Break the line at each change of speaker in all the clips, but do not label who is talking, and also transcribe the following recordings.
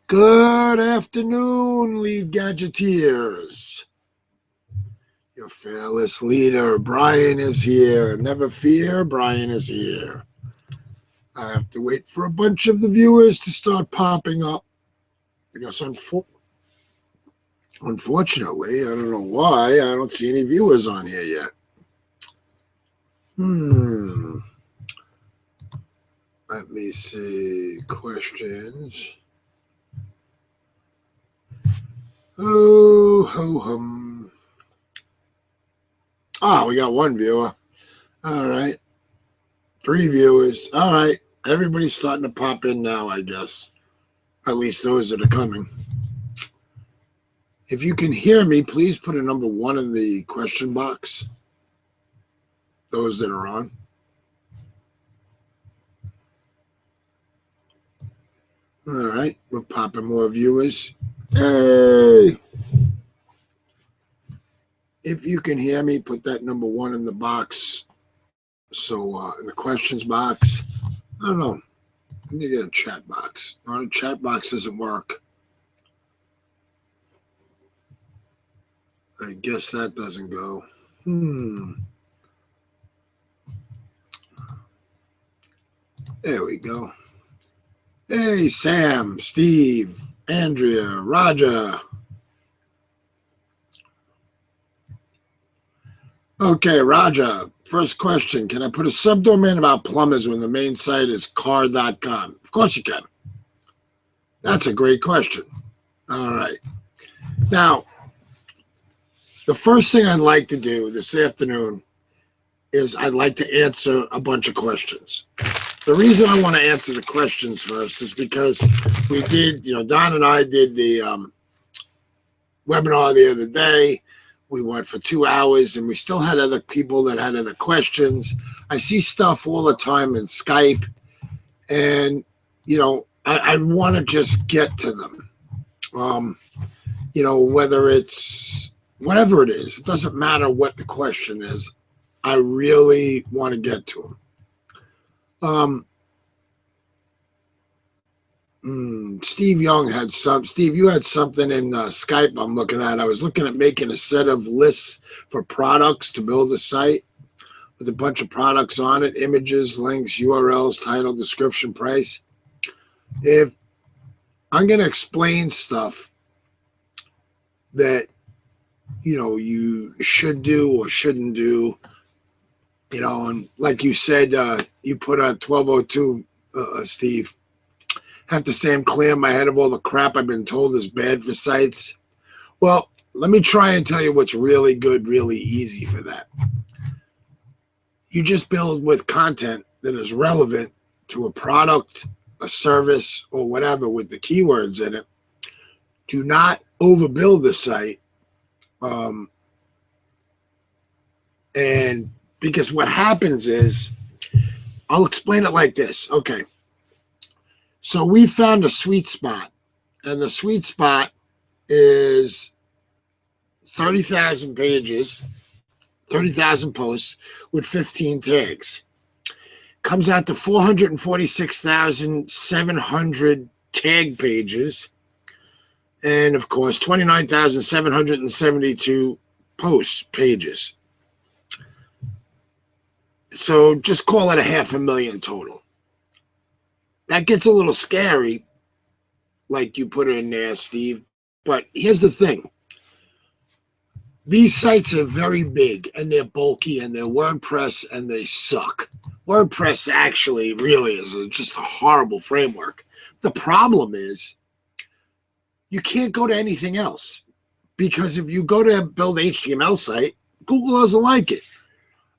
Good afternoon, lead gadgeteers. Your fearless leader, Brian, is here. Never fear, Brian is here. I have to wait for a bunch of the viewers to start popping up. Because unfortunately, I don't know why, I don't see any viewers on here yet. Let me see. Questions. Oh, ho hum. Oh, we got one viewer. All right. 3 viewers. All right. Everybody's starting to pop in now, I guess. At least those that are coming. If you can hear me, please put a number 1 in the question box. Those that are on. All right. We're popping more viewers. Hey! If you can hear me, put that number 1 in the box. So in the questions box, I don't know. Let me get a chat box. No, the chat box doesn't work. I guess that doesn't go. There we go. Hey, Sam, Steve, Andrea, Roger. Okay, Roger, first question. Can I put a subdomain about plumbers when the main site is car.com? Of course you can. That's a great question. All right. Now, the first thing I'd like to do this afternoon is I'd like to answer a bunch of questions. The reason I want to answer the questions first is because we did, Don and I did the webinar the other day. We went for 2 hours and we still had other people that had other questions. I see stuff all the time in Skype and, I want to just get to them. Whether it's whatever it is, it doesn't matter what the question is. I really want to get to them. Steve Young had Steve, you had something in Skype I'm looking at. I was looking at making a set of lists for products to build a site with a bunch of products on it, images, links, URLs, title, description, price. If I'm going to explain stuff that, you should do or shouldn't do, and like you said, you put on 1202, Steve, have to say I'm clear in my head of all the crap I've been told is bad for sites. Well, let me try and tell you what's really good, really easy for that. You just build with content that is relevant to a product, a service, or whatever with the keywords in it. Do not overbuild the site. And because what happens is, I'll explain it like this. Okay. So we found a sweet spot, and the sweet spot is 30,000 pages, 30,000 posts with 15 tags. Comes out to 446,700 tag pages, and of course, 29,772 posts pages. So just call it 500,000 total. That gets a little scary, like you put it in there, Steve. But here's the thing. These sites are very big, and they're bulky, and they're WordPress, and they suck. WordPress actually really is just a horrible framework. The problem is you can't go to anything else. Because if you go to build an HTML site, Google doesn't like it.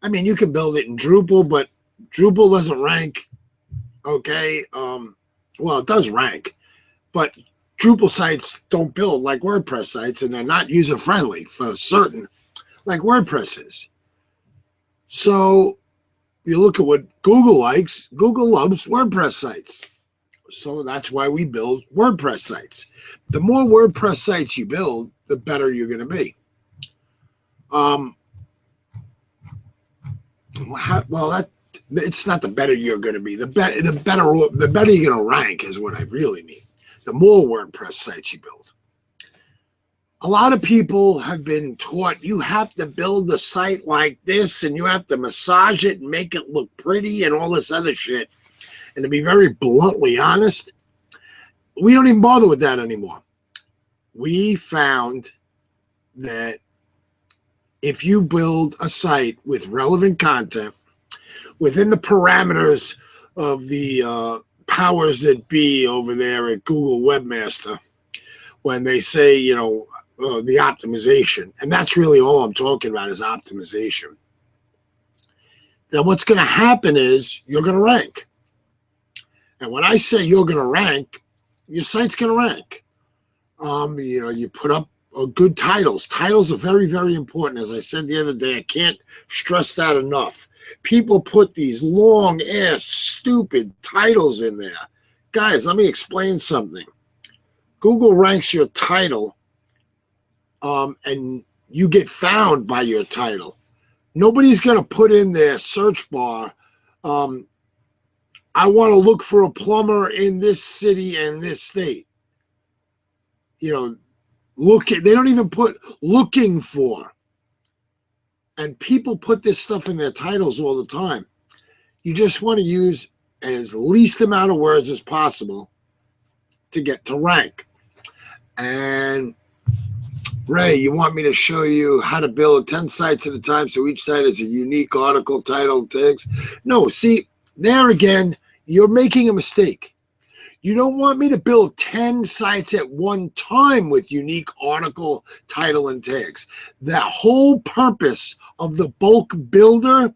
I mean, you can build it in Drupal, but Drupal doesn't rank. Okay, well, it does rank, but Drupal sites don't build like WordPress sites, and they're not user-friendly for certain, like WordPress is. So you look at what Google likes. Google loves WordPress sites. So that's why we build WordPress sites. The more WordPress sites you build, the better you're going to be. It's not the better you're going to be. The better you're going to rank is what I really mean. the more WordPress sites you build. A lot of people have been taught you have to build a site like this and you have to massage it and make it look pretty and all this other shit. And to be very bluntly honest, we don't even bother with that anymore. We found that if you build a site with relevant content within the parameters of the powers that be over there at Google Webmaster, when they say, you know, the optimization, and that's really all I'm talking about is optimization, then what's going to happen is you're going to rank. And when I say you're going to rank, your site's going to rank. You know, you put up good titles. Titles are very, very important. As I said the other day, I can't stress that enough. People put these long-ass, stupid titles in there. Guys, let me explain something. Google ranks your title, and you get found by your title. Nobody's going to put in their search bar, I want to look for a plumber in this city and this state. You know, they don't even put looking for. And people put this stuff in their titles all the time. You just want to use as least amount of words as possible to get to rank. And Ray, you want me to show you how to build 10 sites at a time so each site is a unique article, title, tags? No, see, there again, you're making a mistake. You don't want me to build 10 sites at one time with unique article, title, and tags. The whole purpose of the bulk builder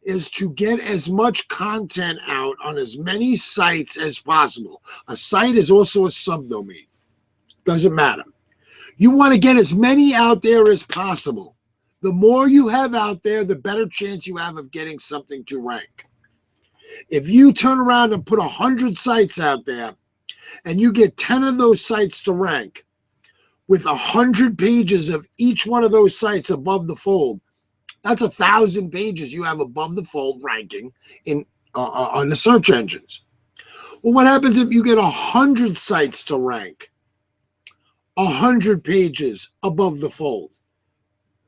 is to get as much content out on as many sites as possible. A site is also a subdomain. Doesn't matter. You want to get as many out there as possible. The more you have out there, the better chance you have of getting something to rank. If you turn around and put 100 sites out there and you get 10 of those sites to rank with 100 pages of each one of those sites above the fold, that's 1,000 pages you have above the fold ranking in on the search engines. Well, what happens if you get 100 sites to rank 100 pages above the fold?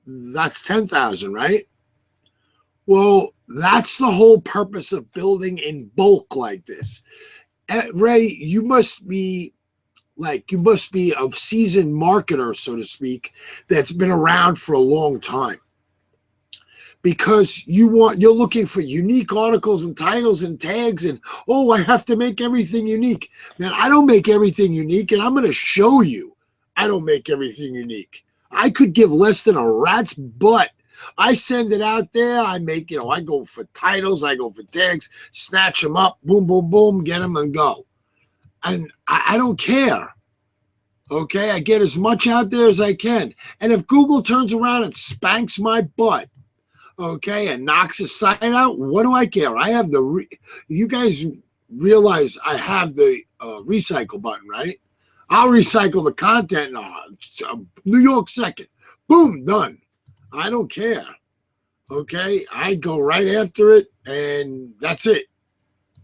That's 10,000, right? Well, that's the whole purpose of building in bulk like this. Ray, you must be a seasoned marketer, so to speak, that's been around for a long time. Because you're looking for unique articles and titles and tags and, oh, I have to make everything unique. Man, I don't make everything unique, and I'm going to show you I don't make everything unique. I could give less than a rat's butt. I send it out there. I make, I go for titles. I go for tags, snatch them up, boom, boom, boom, get them and go. And I don't care. Okay, I get as much out there as I can. And if Google turns around and spanks my butt, okay, and knocks a site out, what do I care? I have you guys realize I have the recycle button, right? I'll recycle the content. New York second. Boom, done. I don't care. Okay, I go right after it, and that's it.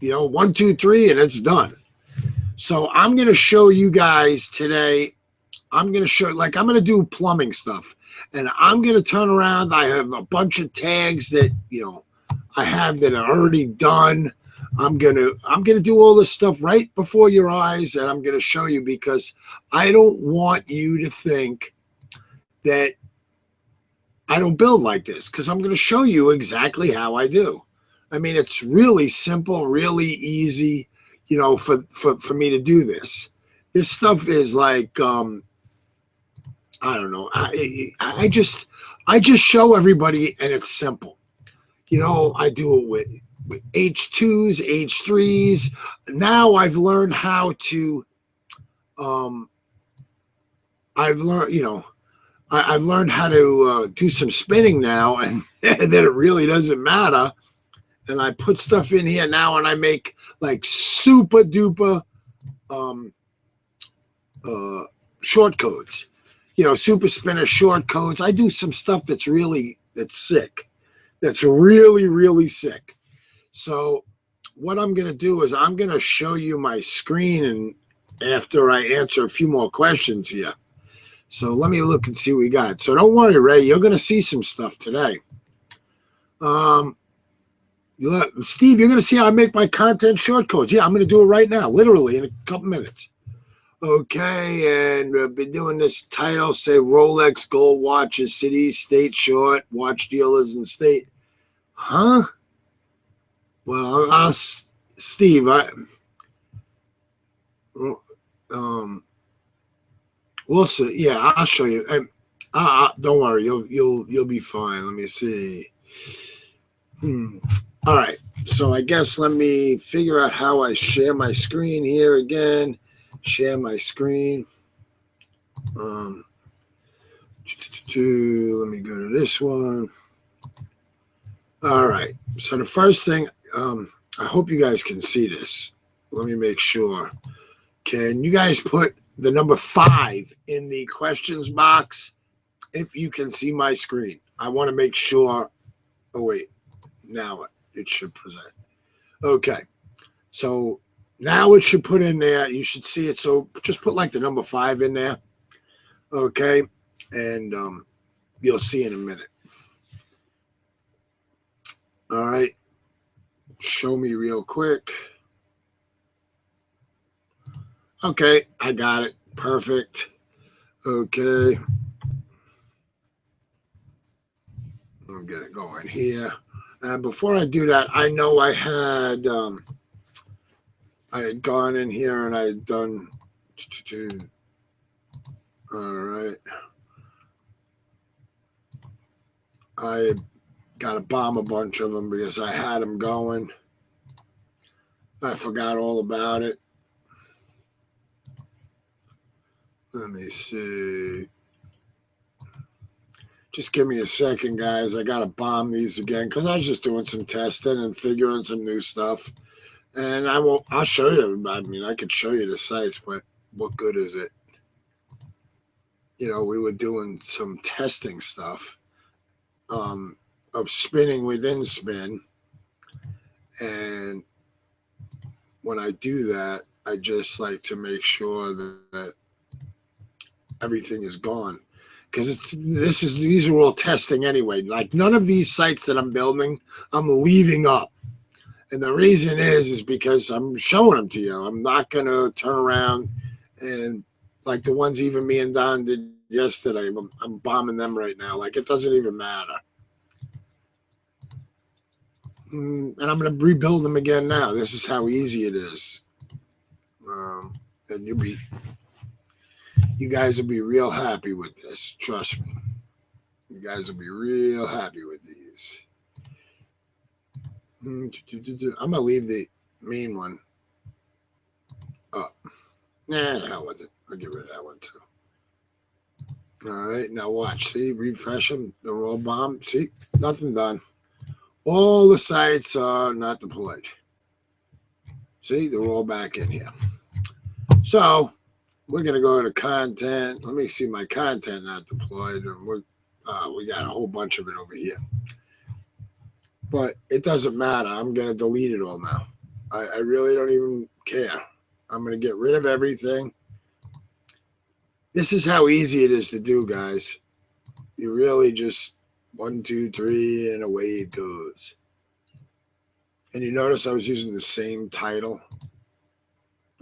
1, 2, 3, and it's done. So I'm going to show you guys today. I'm going to do plumbing stuff, and I'm going to turn around. I have a bunch of tags that I have that are already done. I'm gonna do all this stuff right before your eyes, and I'm gonna show you, because I don't want you to think that I don't build like this, because I'm gonna show you exactly how I do. I mean, it's really simple, really easy, for me to do this. This stuff is like I don't know. I just show everybody, and it's simple. I do it with H2s, H3s. Now I've learned how to, I've learned how to do some spinning now, and then it really doesn't matter. And I put stuff in here now, and I make like super duper short codes, super spinner short codes. I do some stuff that's sick. That's really, really sick. So what I'm going to do is I'm going to show you my screen, and after I answer a few more questions here. So let me look and see what we got. So don't worry, Ray. You're going to see some stuff today. Steve, you're going to see how I make my content short codes. Yeah, I'm going to do it right now, literally in a couple minutes. Okay, and we've been doing this title, say Rolex Gold Watches, City, State Short, Watch Dealers and State. Huh? Well, Steve, we'll see. Yeah, I'll show you. Don't worry, you'll be fine. Let me see. All right. So I guess let me figure out how I share my screen here again. Share my screen. Let me go to this one. All right. So the first thing, I hope you guys can see this. Let me make sure. Can you guys put the number 5 in the questions box if you can see my screen? I want to make sure. Oh, wait. Now it should present. Okay. So now it should put in there. You should see it. So just put like the number 5 in there. Okay. And you'll see in a minute. All right. Show me real quick. Okay. I got it. Perfect. Okay. I'll get it going here. And before I do that, I know I had gone in here and I had done. All right. I got to bomb a bunch of them because I had them going. I forgot all about it. Let me see. Just give me a second, guys. I got to bomb these again because I was just doing some testing and figuring some new stuff. And I'll show you. I mean, I could show you the sites, but what good is it? You know, we were doing some testing stuff of spinning within spin. And when I do that, I just like to make sure that everything is gone. Because these are all testing anyway. Like none of these sites that I'm building, I'm leaving up. And the reason is because I'm showing them to you. I'm not going to turn around and like the ones even me and Don did yesterday, I'm bombing them right now. Like it doesn't even matter. And I'm going to rebuild them again now. This is how easy it is. And you guys will be real happy with this. Trust me. You guys will be real happy with these. I'm going to leave the main one up. Nah, the hell with it. I'll get rid of that one too. All right, now watch. See, refresh them. They're all bombed. See, nothing done. All the sites are not deployed. See, they're all back in here. So we're going to go to content. Let me see my content not deployed. And we got a whole bunch of it over here. But it doesn't matter. I'm going to delete it all now. I really don't even care. I'm going to get rid of everything. This is how easy it is to do, guys. You really just 1, 2, 3, and away it goes. And you notice I was using the same title.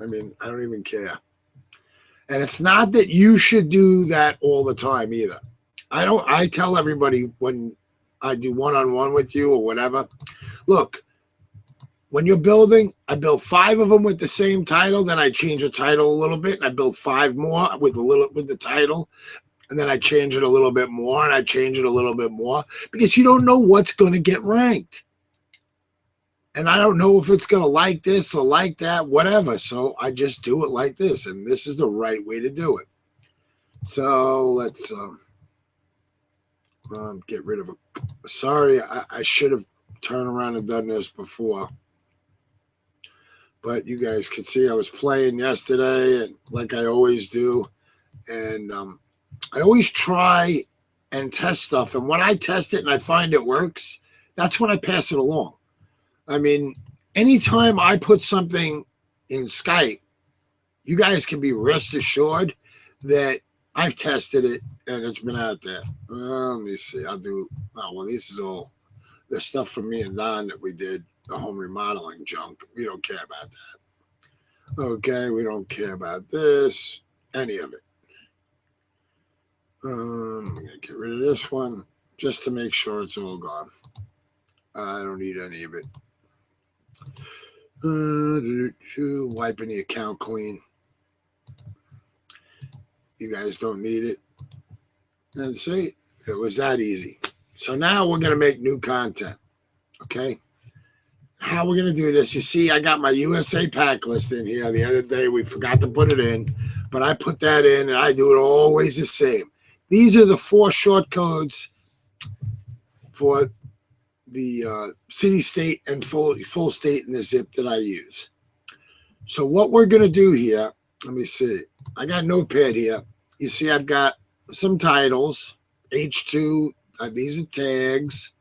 I mean, I don't even care. And it's not that you should do that all the time either. I tell everybody when I do one-on-one with you or whatever, look, when you're building, I build 5 of them with the same title, then I change the title a little bit, and I build 5 more with the title, and then I change it a little bit more, and I change it a little bit more, because you don't know what's going to get ranked. And I don't know if it's going to like this or like that, whatever. So I just do it like this, and this is the right way to do it. So let's get rid of it. Sorry, I should have turned around and done this before. But you guys could see I was playing yesterday, and like I always do. And I always try and test stuff. And when I test it and I find it works, that's when I pass it along. I mean, anytime I put something in Skype you guys can be rest assured that I've tested it and it's been out there. Well, let me see. This is all the stuff from me and Don that we did, the home remodeling junk. We don't care about that. Okay, we don't care about this, any of it. I'm going to get rid of this one just to make sure it's all gone. I don't need any of it. Wiping the account clean. You guys don't need it. And see, it was that easy. So now we're going to make new content. Okay. How we're going to do this, you see, I got my USA pack list in here. The other day we forgot to put it in, but I put that in and I do it always the same. These are the 4 short codes for the city, state, and full state in the zip that I use. So what we're going to do here, let me see. I got a notepad here. You see I've got some titles, H2, these are tags.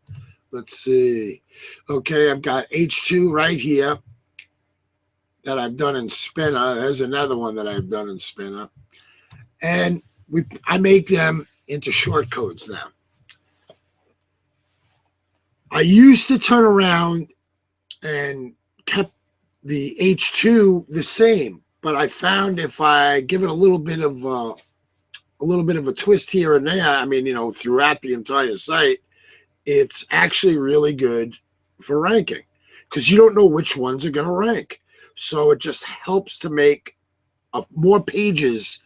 Let's see. Okay, I've got H2 right here that I've done in Spinner. There's another one that I've done in Spinner. And I make them into short codes now. I used to turn around and kept the H2 the same, but I found if I give it a little bit of a twist here and there, I mean, throughout the entire site, it's actually really good for ranking because you don't know which ones are going to rank. So it just helps to make more pages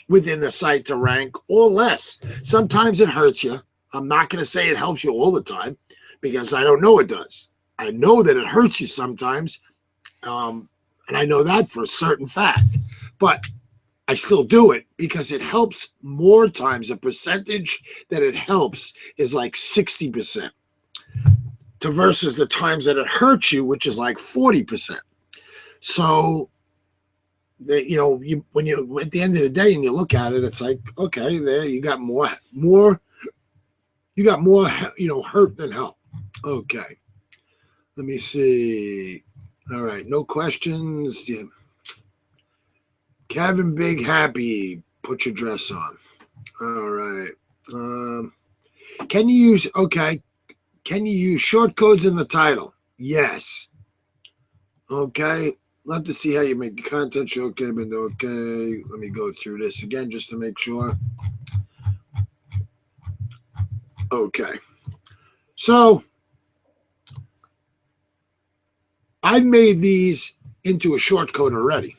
within the site to rank or less. Sometimes it hurts you. I'm not going to say it helps you all the time because I don't know it does. I know that it hurts you sometimes, and I know that for a certain fact. But I still do it because it helps more times. The percentage that it helps is like 60% to versus the times that it hurts you, which is like 40%. So, when you at the end of the day and you look at it, it's like, okay, there you got more, hurt than help. Okay, let me see. All right, no questions. Yeah. Kevin Big Happy, put your dress on. All right. Can you use short codes in the title? Yes. Okay. Love to see how you make content show. Okay, but okay. Let me go through this again just to make sure. Okay. So I've made these into a short code already.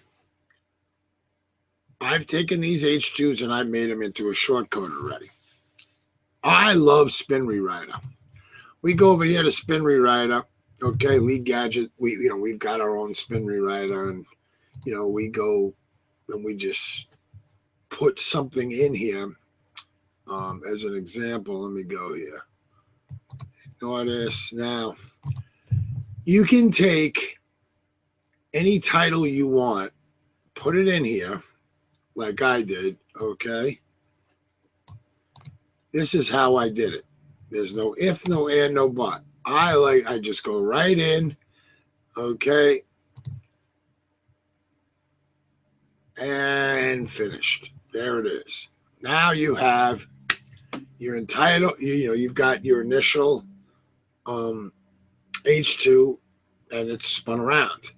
I've taken these H2s and I've made them into a short code already. I love Spin Rewriter. We go over here to Spin Rewriter. Okay, Lead Gadget. We've got our own Spin Rewriter, and we go and we just put something in here. As an example, let me go here. Ignore this. Now, you can take any title you want, put it in here, like I did, okay? This is how I did it. There's no if, no and, no but. I just go right in, okay? And finished. There it is. Now you have your entitled, you've got your initial H2 and it's spun around.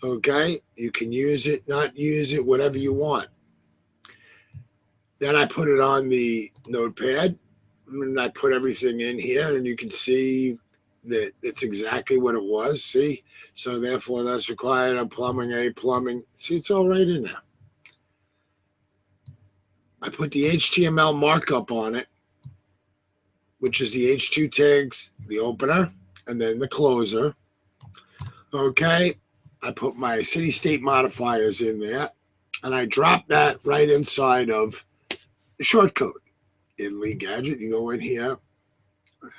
Okay? You can use it, not use it, whatever you want. Then I put it on the notepad and I put everything in here and you can see that it's exactly what it was. See? So therefore that's required of plumbing. See, it's all right in there. I put the HTML markup on it, which is the H2 tags, the opener, and then the closer. Okay, I put my city state modifiers in there, and I drop that right inside of the short code. In Lead Gadget, you go in here,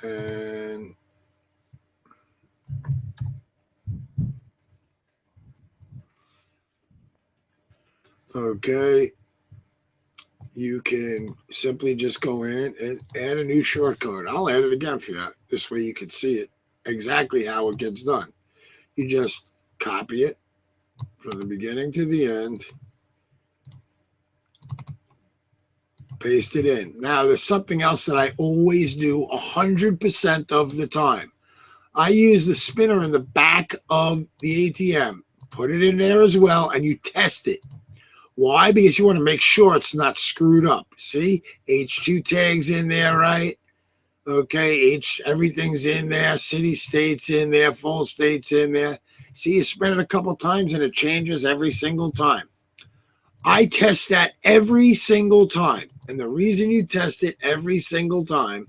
and okay, you can simply just go in and add a new short code. I'll add it again for you. This way you can see it exactly how it gets done. You just copy it from the beginning to the end. Paste it in. Now, there's something else that I always do 100% of the time. I use the spinner in the back of the ATM. Put it in there as well, and you test it. Why? Because you want to make sure it's not screwed up. See? H2 tags in there, right? Okay, everything's in there. City, states in there. Full states in there. See, you spin it a couple times, and it changes every single time. I test that every single time. And the reason you test it every single time,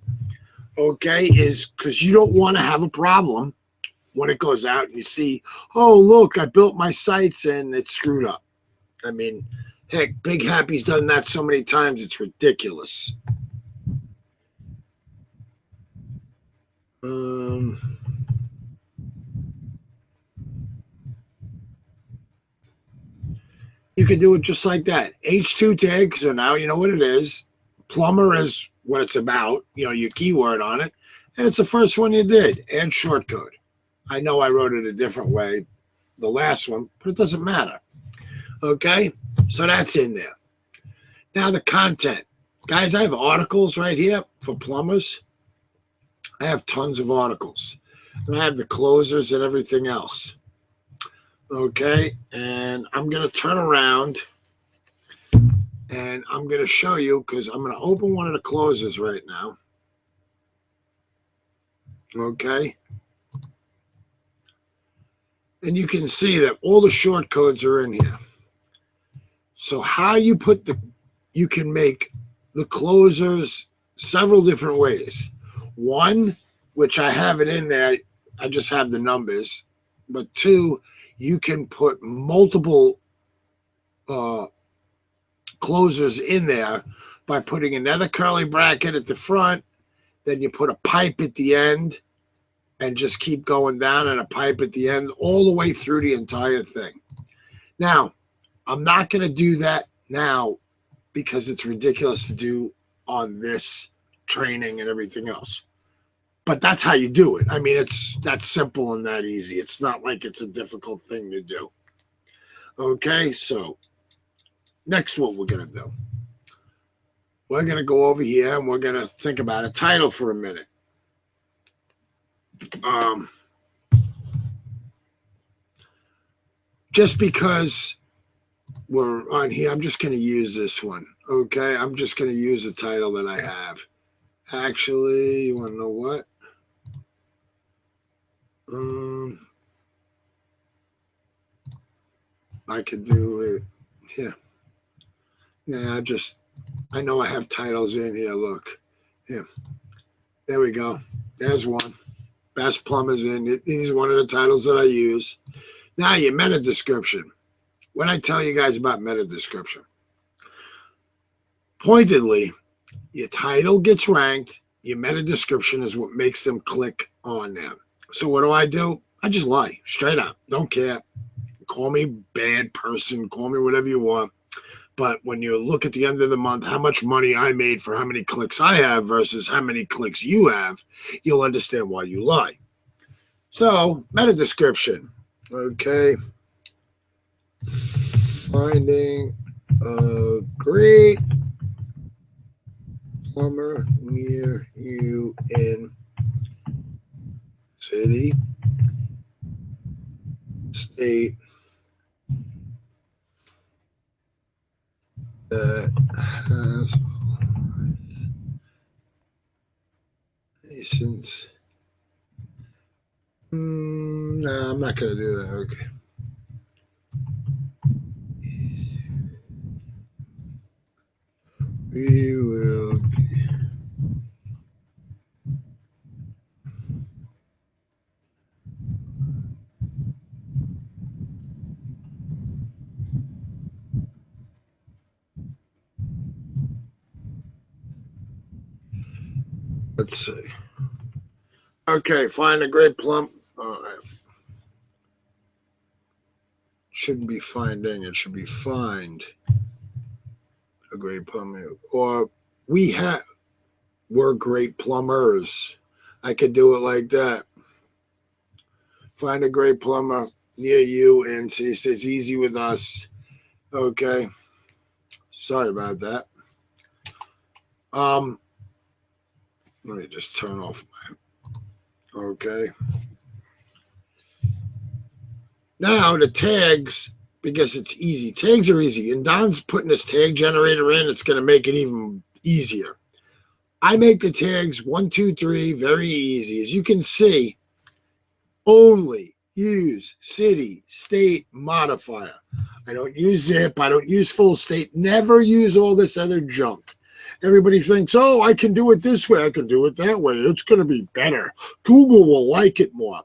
okay, is because you don't want to have a problem when it goes out and you see, oh, look, I built my sites and it's screwed up. I mean, heck, Big Happy's done that so many times, it's ridiculous. You can do it just like that. H2 tag, so now you know what it is. Plumber is what it's about, your keyword on it. And it's the first one you did. Add short code. I know I wrote it a different way, the last one, but it doesn't matter. Okay? So that's in there. Now the content. Guys, I have articles right here for plumbers. I have tons of articles. And I have the closers and everything else. Okay, and I'm going to turn around and I'm going to show you, because I'm going to open one of the closers right now. Okay. And you can see that all the short codes are in here. So how you can make the closers several different ways. One, which I have it in there, I just have the numbers. But two, you can put multiple closers in there by putting another curly bracket at the front, then you put a pipe at the end and just keep going down, and a pipe at the end all the way through the entire thing. Now, I'm not going to do that now because it's ridiculous to do on this training and everything else. But that's how you do it. I mean, it's that simple and that easy. It's not like it's a difficult thing to do. Okay, so next what we're going to do. We're going to go over here and we're going to think about a title for a minute. Just because we're on here, I'm just going to use this one. Okay, I'm just going to use the title that I have. Actually, you want to know what? I could do it here. Yeah, I know I have titles in here. Look, yeah, there we go. There's one. Best plumbers in. These are one of the titles that I use. Now your meta description. When I tell you guys about meta description, pointedly, your title gets ranked. Your meta description is what makes them click on them. So what do? I just lie straight up. Don't care. Call me bad person. Call me whatever you want. But when you look at the end of the month, how much money I made for how many clicks I have versus how many clicks you have, you'll understand why you lie. So, meta description. Okay. Finding a great plumber near you in city, state, that has license. No, I'm not going to do that. Okay. We will. Let's see. Okay, find a great plumber. All right. Shouldn't be finding. It should be find a great plumber. Or we're great plumbers. I could do it like that. Find a great plumber near you and see it's easy with us. Okay. Sorry about that. Let me just turn off my, okay. Now the tags, because it's easy. Tags are easy. And Don's putting this tag generator in. It's going to make it even easier. I make the tags 1, 2, 3 very easy. As you can see, only use city, state modifier. I don't use zip. I don't use full state. Never use all this other junk. Everybody thinks, oh, I can do it this way. I can do it that way. It's going to be better. Google will like it more.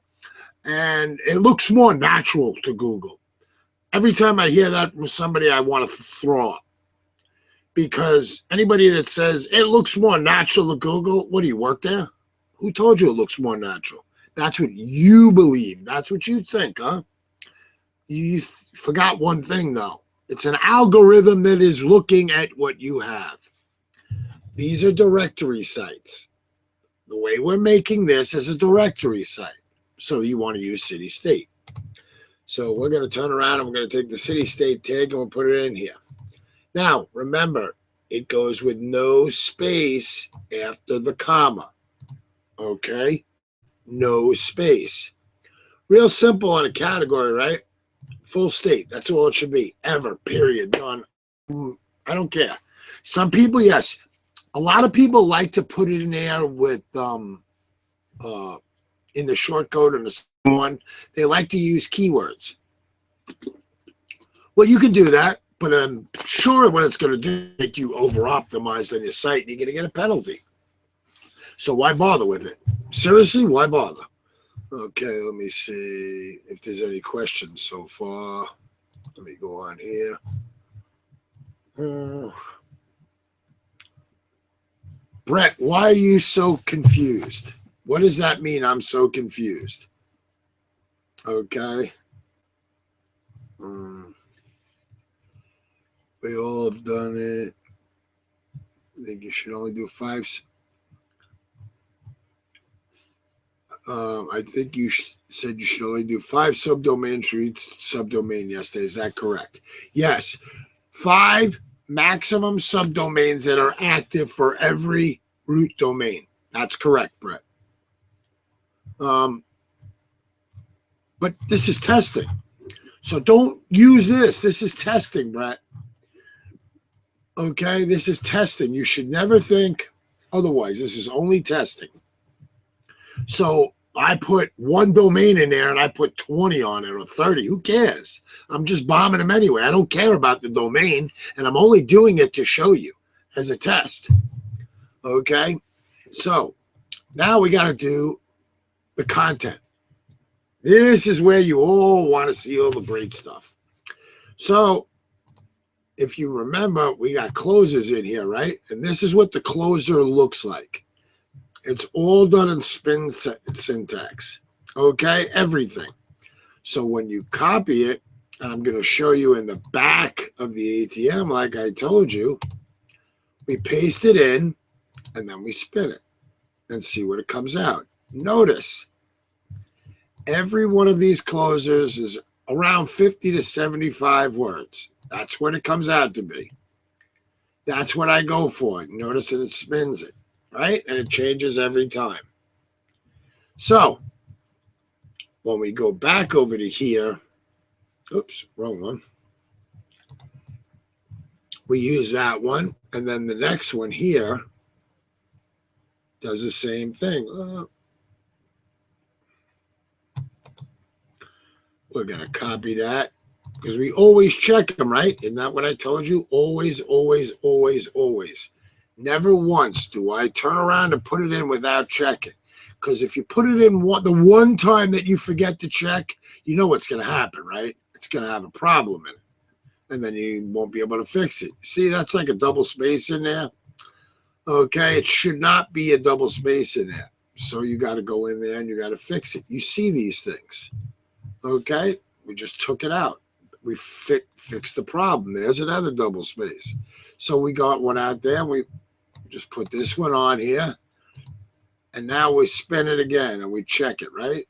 And it looks more natural to Google. Every time I hear that from somebody, I want to throw up. Because anybody that says it looks more natural to Google, what do you work there? Who told you it looks more natural? That's what you believe. That's what you think, huh? You forgot one thing, though. It's an algorithm that is looking at what you have. These are directory sites. The way we're making this is a directory site. So you want to use city state. So we're going to turn around and we're going to take the city state tag and we'll put it in here. Now, remember, it goes with no space after the comma. Okay? No space. Real simple on a category, right? Full state. That's all it should be. Ever. Period. Done. I don't care. Some people, yes. A lot of people like to put it in there with in the short code and the second one. They like to use keywords. Well, you can do that, but I'm sure what it's going to do is make you over-optimized on your site, and you're going to get a penalty. So why bother with it? Seriously, why bother? Okay, let me see if there's any questions so far. Let me go on here. Brett, why are you so confused? What does that mean, I'm so confused? Okay. We all have done it. I think you should only do 5. I think you said you should only do 5 subdomains for each subdomain yesterday. Is that correct? Yes. 5 maximum subdomains that are active for every root domain. That's correct, Brett. But this is testing. So don't use this. This is testing, Brett. Okay, this is testing. You should never think otherwise. This is only testing. So I put 1 domain in there and I put 20 on it or 30. Who cares? I'm just bombing them anyway. I don't care about the domain, and I'm only doing it to show you as a test. Okay, so now we got to do the content. This is where you all want to see all the great stuff. So if you remember, we got closers in here, right? And this is what the closer looks like. It's all done in spin syntax. Okay, everything. So when you copy it, and I'm going to show you in the back of the ATM, like I told you, we paste it in, and then we spin it and see what it comes out. Notice, every one of these closers is around 50 to 75 words. That's what it comes out to be. That's what I go for. Notice that it spins it, right? And it changes every time. So when we go back over to here, oops, wrong one. We use that one. And then the next one here does the same thing. We're going to copy that because we always check them, right? Isn't that what I told you? Always, always, always, always. Never once do I turn around and put it in without checking. Because if you put it in the one time that you forget to check, you know what's going to happen, right? It's going to have a problem in it. And then you won't be able to fix it. See, that's like a double space in there. Okay, it should not be a double space in there. So you got to go in there and you got to fix it. You see these things. Okay, we just took it out. We fixed the problem. There's another double space. So we got one out there. We just put this one on here. And now we spin it again and we check it, right?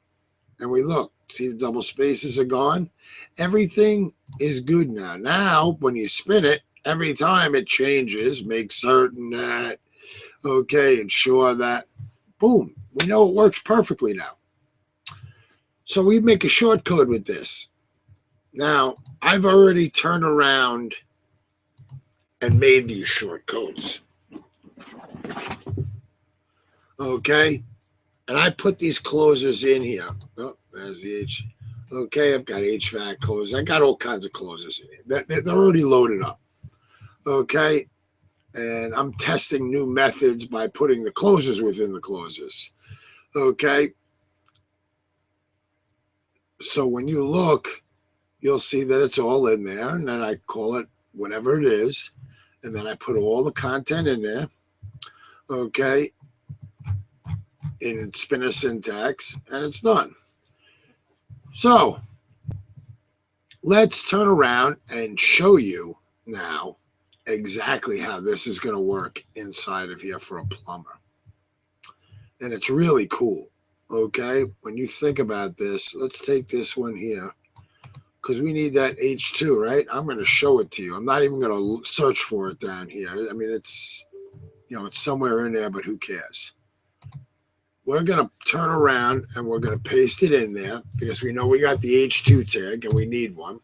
And we look, see the double spaces are gone. Everything is good now. Now, when you spin it, every time it changes, make certain that Okay, ensure that, boom, we know it works perfectly now. So we make a short code with this. Now, I've already turned around and made these short codes. Okay, and I put these closers in here. Oh, there's the H. Okay, I've got HVAC closers. I got all kinds of closers in here. They're already loaded up. Okay, and I'm testing new methods by putting the closers within the closers. Okay, so when you look, you'll see that it's all in there, and then I call it whatever it is, and then I put all the content in there. Okay, in spinner syntax, and it's done. So let's turn around and show you now exactly how this is going to work inside of here for a plumber. And it's really cool. Okay, when you think about this, let's take this one here because we need that H2, right? I'm going to show it to you. I'm not even going to search for it down here. I mean, it's, you know, it's somewhere in there, but who cares? We're going to turn around and we're going to paste it in there because we know we got the H2 tag and we need one.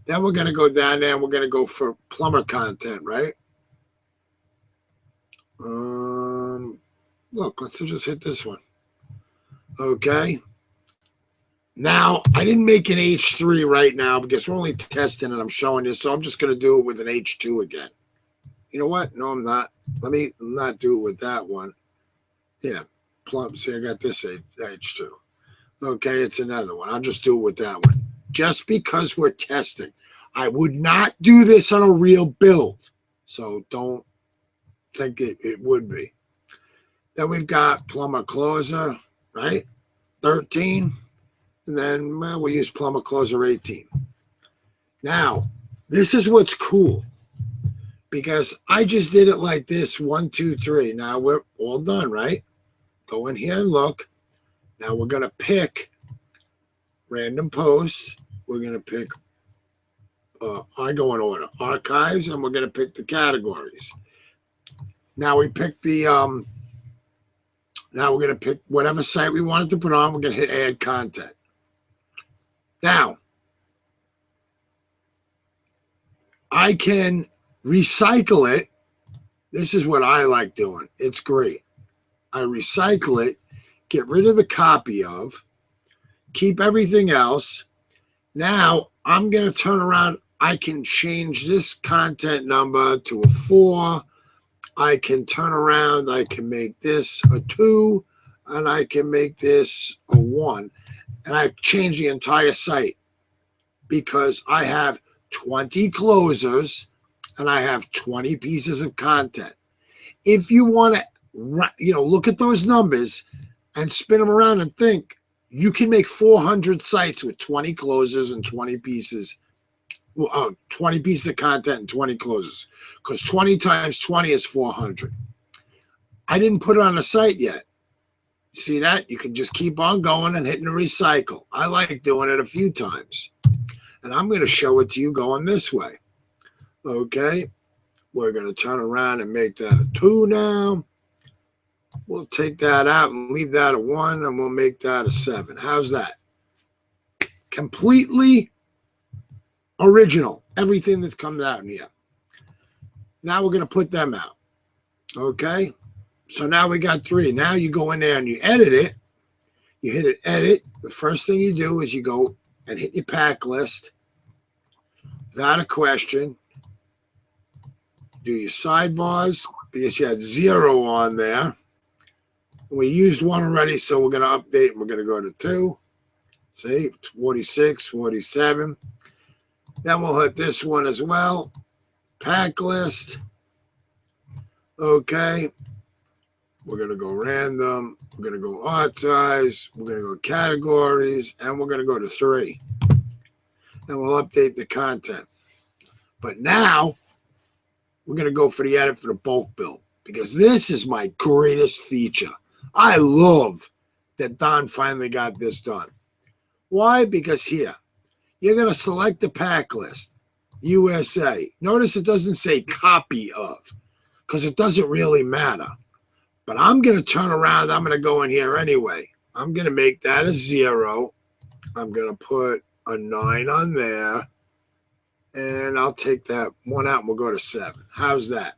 Then we're going to go down there and we're going to go for plumber content, right? Look, let's just hit this one. Okay. Now, I didn't make an H3 right now because we're only testing and I'm showing you. So I'm just going to do it with an H2 again. You know what? No, I'm not. Let me not do it with that one. Yeah. See, I got this H2. Okay, it's another one. I'll just do it with that one. Just because we're testing. I would not do this on a real build. So don't think it would be. Then we've got plumber closer, right? 13. And then we'll use plumber closer 18. Now, this is what's cool. Because I just did it like this. 1, 2, 3. Now we're all done, right? Go in here and look. Now we're going to pick random posts. We're going to pick, I go in order, archives, and we're going to pick the categories. Now we pick the, now we're going to pick whatever site we wanted to put on. We're going to hit add content. Now, I can recycle it. This is what I like doing. It's great. I recycle it, get rid of the copy of, keep everything else. Now I'm going to turn around. I can change this content number to a 4. I can turn around. I can make this a 2, and I can make this a 1. And I've changed the entire site because I have 20 closers and I have 20 pieces of content. If you want to, you know, look at those numbers and spin them around and think you can make 400 sites with 20 closers and 20 pieces, 20 pieces of content and 20 closers, because 20 times 20 is 400. I didn't put it on the site yet. See that? You can just keep on going and hitting the recycle. I like doing it a few times. And I'm going to show it to you going this way. Okay. We're going to turn around and make that a 2 now. We'll take that out and leave that a 1, and we'll make that a 7. How's that? Completely original. Everything that's come out in here. Now we're going to put them out. Okay. So now we got 3. Now you go in there and you edit it. You hit it, edit. The first thing you do is you go and hit your pack list. Without a question. Do your sidebars because you had 0 on there. We used 1 already, so we're going to update. We're going to go to 2. See, 46, 47. Then we'll hit this one as well. Pack list. Okay. We're going to go random. We're going to go archives. We're going to go categories. And we're going to go to 3. And we'll update the content. But now, we're going to go for the edit for the bulk build. Because this is my greatest feature. I love that Don finally got this done. Why? Because here, you're going to select the pack list. USA. Notice it doesn't say copy of. because it doesn't really matter. But I'm going to turn around. I'm going to go in here anyway. I'm going to make that a 0. I'm going to put a 9 on there. And I'll take that 1 out and we'll go to 7. How's that?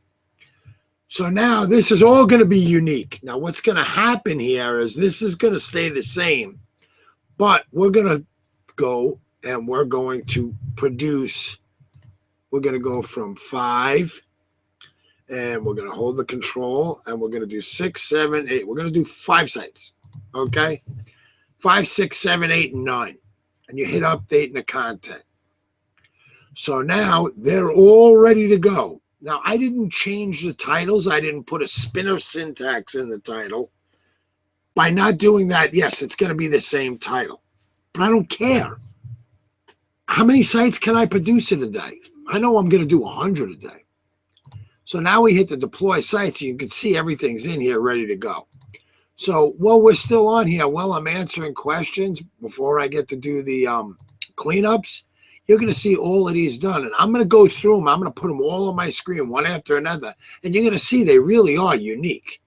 So now this is all going to be unique. Now what's going to happen here is this is going to stay the same. But we're going to go and we're going to produce. We're going to go from 5. And we're going to hold the control, and we're going to do 6, 7, 8. We're going to do 5 sites, okay? 5, 6, 7, 8, and 9. And you hit update in the content. So now they're all ready to go. Now, I didn't change the titles. I didn't put a spinner syntax in the title. By not doing that, yes, it's going to be the same title. But I don't care. How many sites can I produce in a day? I know I'm going to do 100 a day. So now we hit the deploy sites. You can see everything's in here ready to go. So while we're still on here, while I'm answering questions before I get to do the cleanups, you're going to see all of these done. And I'm going to go through them. I'm going to put them all on my screen one after another. And you're going to see they really are unique.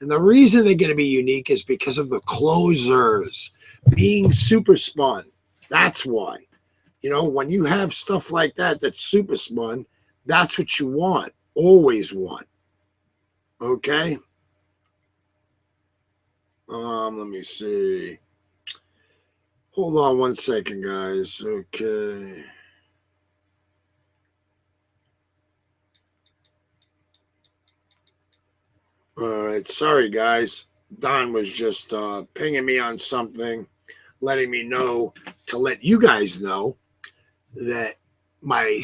And the reason they're going to be unique is because of the closers being super spun. That's why. You know, when you have stuff like that that's super spun, that's what you want. Always want. Okay. Let me see. Hold on 1 second, guys. Okay. All right. Sorry, guys. Don was just pinging me on something, letting me know to let you guys know that my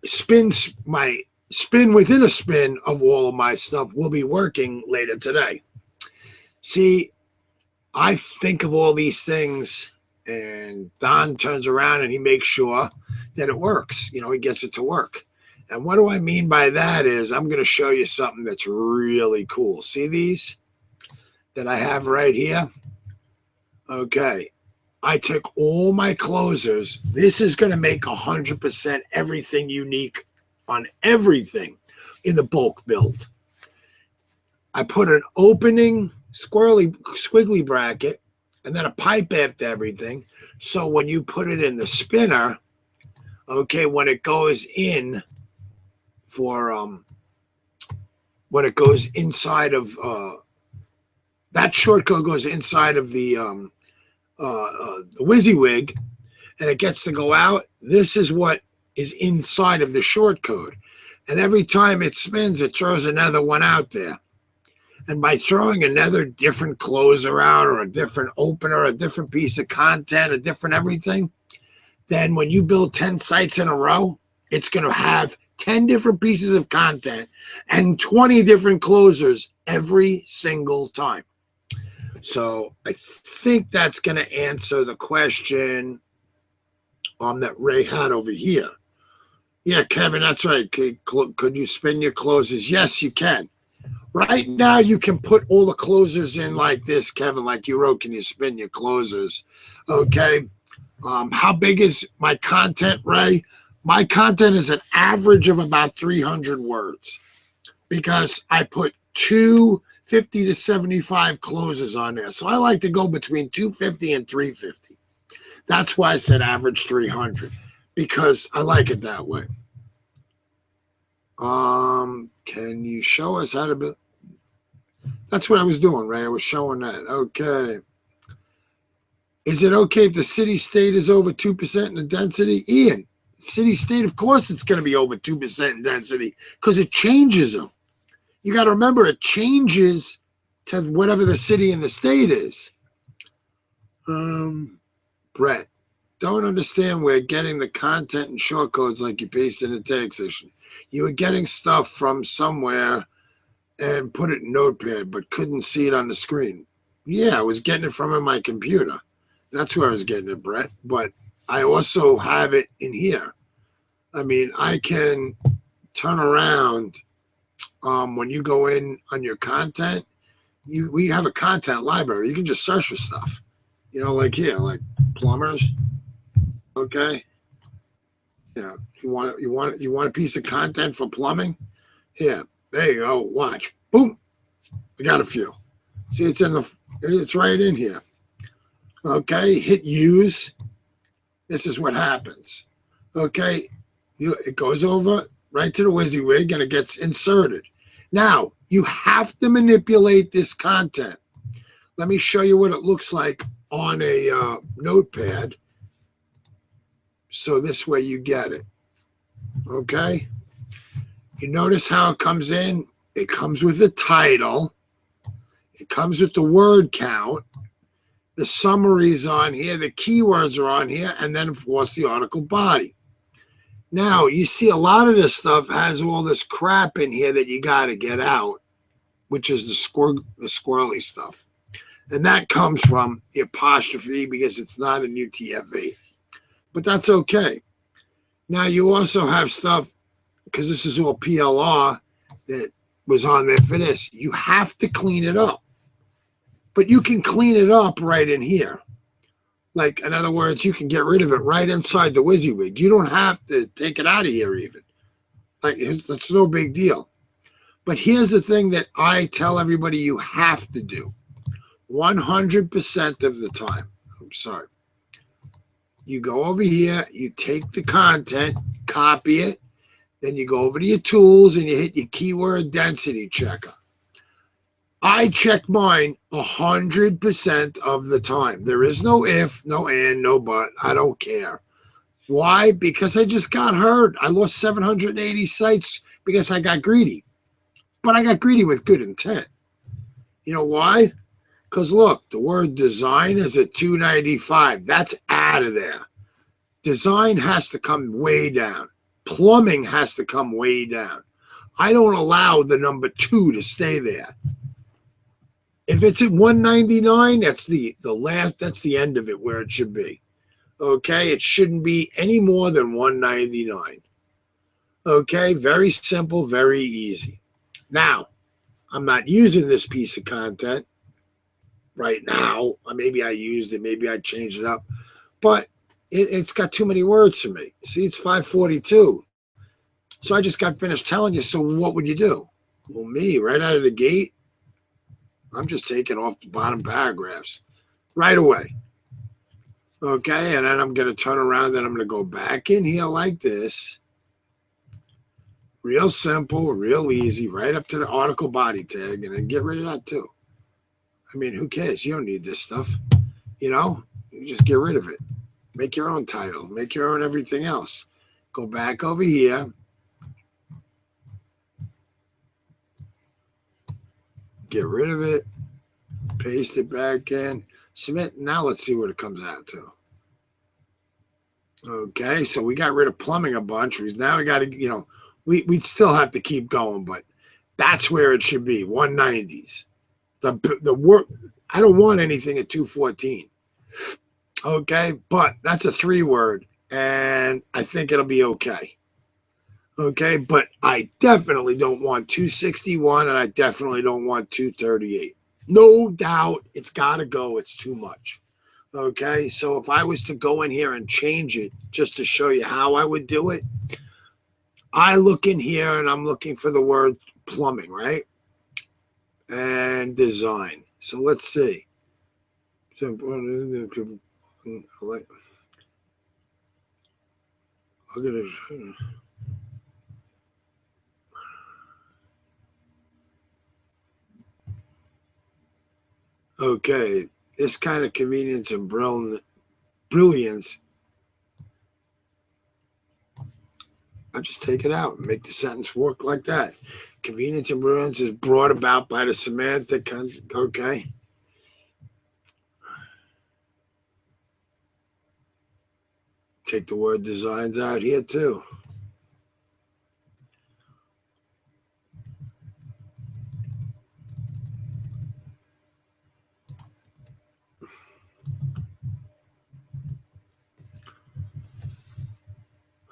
spin within a spin of all of my stuff will be working later today. See, I think of all these things, and Don turns around and he makes sure that it works. You know, he gets it to work. And what do I mean by that is I'm going to show you something that's really cool. See these that I have right here? Okay. I took all my closers. This is going to make 100% everything unique on everything in the bulk build. I put an opening squiggly bracket and then a pipe after everything. So when you put it in the spinner, okay, when it goes in for when it goes inside of that shortcode goes inside of the WYSIWYG and it gets to go out. This is what is inside of the shortcode. And every time it spins, it throws another one out there. And by throwing another different closer out or a different opener, a different piece of content, a different everything, then when you build 10 sites in a row, it's going to have 10 different pieces of content and 20 different closers every single time. So I think that's going to answer the question that Ray had over here. Yeah, Kevin, that's right. Could you spin your closers? Yes, you can. Right now, you can put all the closers in like this, Kevin, like you wrote, can you spin your closers? Okay. How big is my content, Ray? My content is an average of about 300 words because I put 250 to 75 closers on there. So I like to go between 250 and 350. That's why I said average 300 because I like it that way. Can you show us how to build? That's what I was doing, Ray. I was showing that. Okay. Is it okay if the city-state is over 2% in the density? Ian, city-state, of course it's going to be over 2% in density because it changes them. You got to remember it changes to whatever the city and the state is. Brett, don't understand where getting the content and shortcodes like you pasted in the tag section. You were getting stuff from somewhere and put it in Notepad, but couldn't see it on the screen. Yeah, I was getting it from in my computer. That's where I was getting it, Brett. But I also have it in here. I mean, I can turn around when you go in on your content. We have a content library. You can just search for stuff. You know, like here, like plumbers. Okay. Yeah. You want a piece of content for plumbing? Here. There you go. Watch. Boom. We got a few. See, it's right in here. Okay. Hit use. This is what happens. Okay. It goes over right to the WYSIWYG and it gets inserted. Now, you have to manipulate this content. Let me show you what it looks like on a notepad. So this way you get it. Okay. You notice how it comes in? It comes with a title. It comes with the word count. The summaries on here. The keywords are on here. And then, of course, the article body. Now, you see a lot of this stuff has all this crap in here that you got to get out, which is the squirrely stuff. And that comes from the apostrophe because it's not an UTF-8. But that's okay. Now, you also have stuff, because this is all PLR that was on there for this. You have to clean it up. But you can clean it up right in here. Like, in other words, you can get rid of it right inside the WYSIWYG. You don't have to take it out of here even. Like, it's no big deal. But here's the thing that I tell everybody you have to do. 100% of the time. I'm sorry. You go over here, you take the content, copy it, then you go over to your tools and you hit your keyword density checker. I check mine 100% of the time. There is no if, no and, no but. I don't care. Why? Because I just got hurt. I lost 780 sites because I got greedy. But I got greedy with good intent. You know why? Because look, the word design is at 295. That's out of there. Design has to come way down. Plumbing has to come way down. I don't allow the number 2 to stay there. If it's at 199, that's the last, that's the end of it where it should be. Okay, it shouldn't be any more than 199. Okay, very simple, very easy. Now, I'm not using this piece of content right now. Maybe I used it, maybe I changed it up, but it's got too many words for me. See, it's 542. So I just got finished telling you, so what would you do? Well, me, right out of the gate, I'm just taking off the bottom paragraphs right away. Okay, and then I'm going to turn around, then I'm going to go back in here like this. Real simple, real easy, right up to the article body tag, and then get rid of that too. I mean, who cares? You don't need this stuff. You know, you just get rid of it. Make your own title. Make your own everything else. Go back over here. Get rid of it. Paste it back in. Submit. Now let's see what it comes out to. Okay, so we got rid of plumbing a bunch. Now we got to, you know, we'd still have to keep going, but that's where it should be, 190s. The work, I don't want anything at 214. Okay, but that's a 3-word, and I think it'll be okay. Okay, but I definitely don't want 261, and I definitely don't want 238. No doubt it's got to go. It's too much. Okay, so if I was to go in here and change it just to show you how I would do it, I look in here and I'm looking for the word plumbing, right? And design. So let's see. Okay, this kind of convenience and brilliance, I just take it out and make the sentence work like that. Convenience and brilliance is brought about by the semantic. Okay. Take the word designs out here too.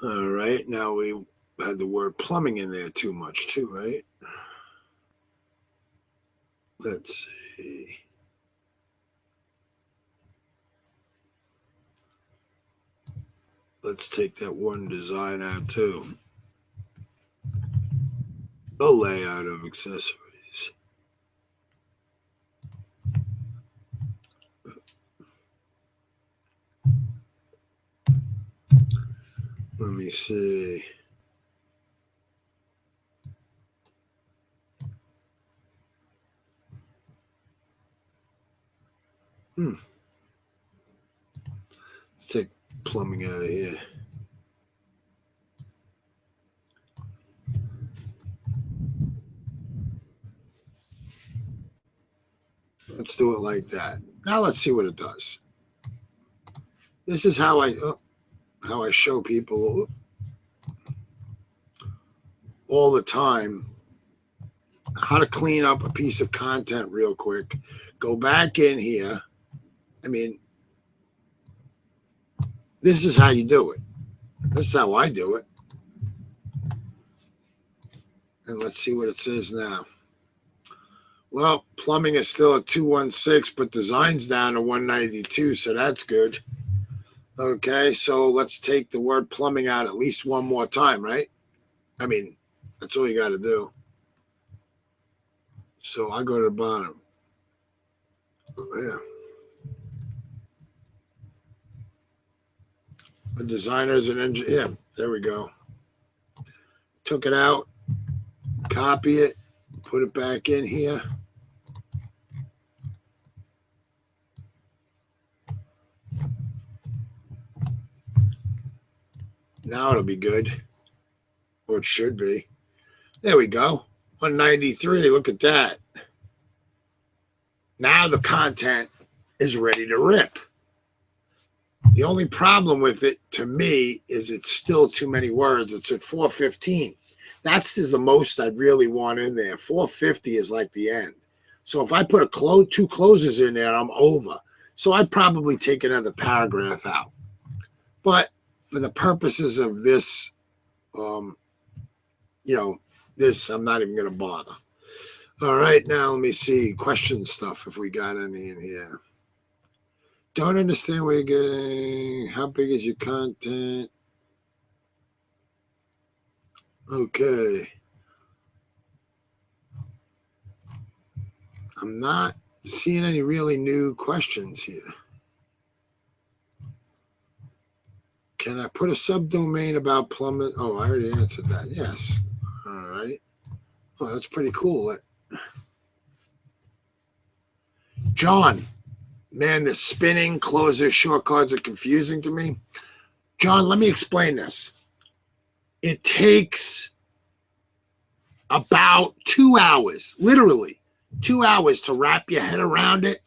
All right, now we had the word plumbing in there too much too, right? Let's see. Let's take that one design out too. The layout of accessories. Let me see. Let's take plumbing out of here. Let's do it like that. Now let's see what it does. This is how I show people all the time how to clean up a piece of content real quick. Go back in here. I mean, this is how you do it. This is how I do it. And let's see what it says now. Well, plumbing is still at 216, but design's down to 192, so that's good. Okay, so let's take the word plumbing out at least one more time, right? I mean, that's all you got to do. So I go to the bottom. Oh, yeah. The designers and engineer. Yeah, there we go. Took it out, copy it, put it back in here. Now it'll be good. Or it should be. There we go. 193. Look at that. Now the content is ready to rip. The only problem with it, to me, is it's still too many words. It's at 415. That's the most I'd really want in there. 450 is like the end. So if I put two closes in there, I'm over. So I'd probably take another paragraph out. But for the purposes of this, this, I'm not even going to bother. All right, now let me see. Question stuff, if we got any in here. Don't understand what you're getting. How big is your content? Okay. I'm not seeing any really new questions here. Can I put a subdomain about plumbing? Oh, I already answered that. Yes. All right. Oh, that's pretty cool. John, man, the spinning, closers, short cards are confusing to me. John, let me explain this. It takes about 2 hours, literally 2 hours to wrap your head around it.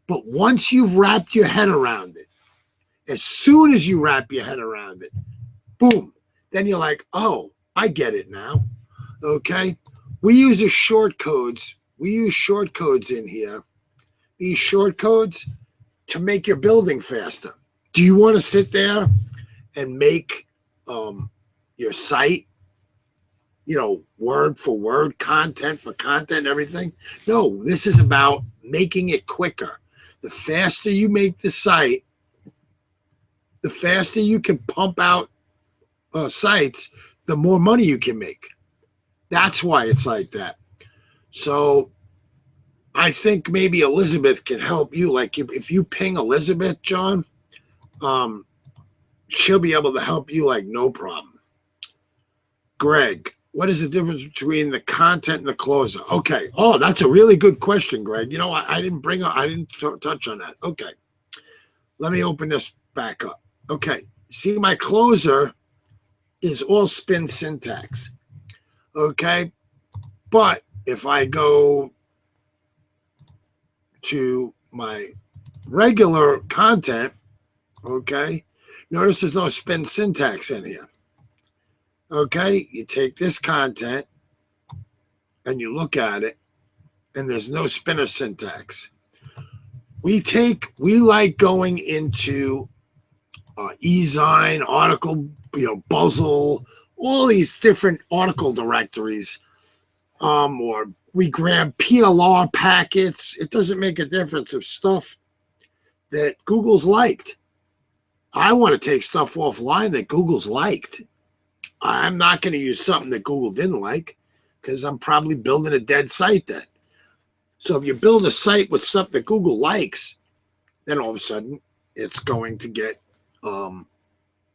But once you've wrapped your head around it, as soon as you wrap your head around it, boom, then you're like, oh, I get it now. Okay. We use short codes. We use short codes in here. These short codes to make your building faster. Do you want to sit there and make your site, word for word, content for content, everything? No, this is about making it quicker. The faster you make the site, the faster you can pump out sites, the more money you can make. That's why it's like that. So I think maybe Elizabeth can help you. Like if you ping Elizabeth, John, she'll be able to help you like no problem. Greg, what is the difference between the content and the closer? Okay. Oh, that's a really good question, Greg. I didn't touch on that. Okay. Let me open this back up. Okay. See, my closer is all spin syntax. Okay. But if I go to my regular content, okay, notice there's no spin syntax in here. Okay, you take this content and you look at it, and there's no spinner syntax. We like going into eZine, article, Buzzle, all these different article directories, or we grab PLR packets. It doesn't make a difference of stuff that Google's liked. I want to take stuff offline that Google's liked. I'm not going to use something that Google didn't like, because I'm probably building a dead site then. So if you build a site with stuff that Google likes, then all of a sudden it's going to get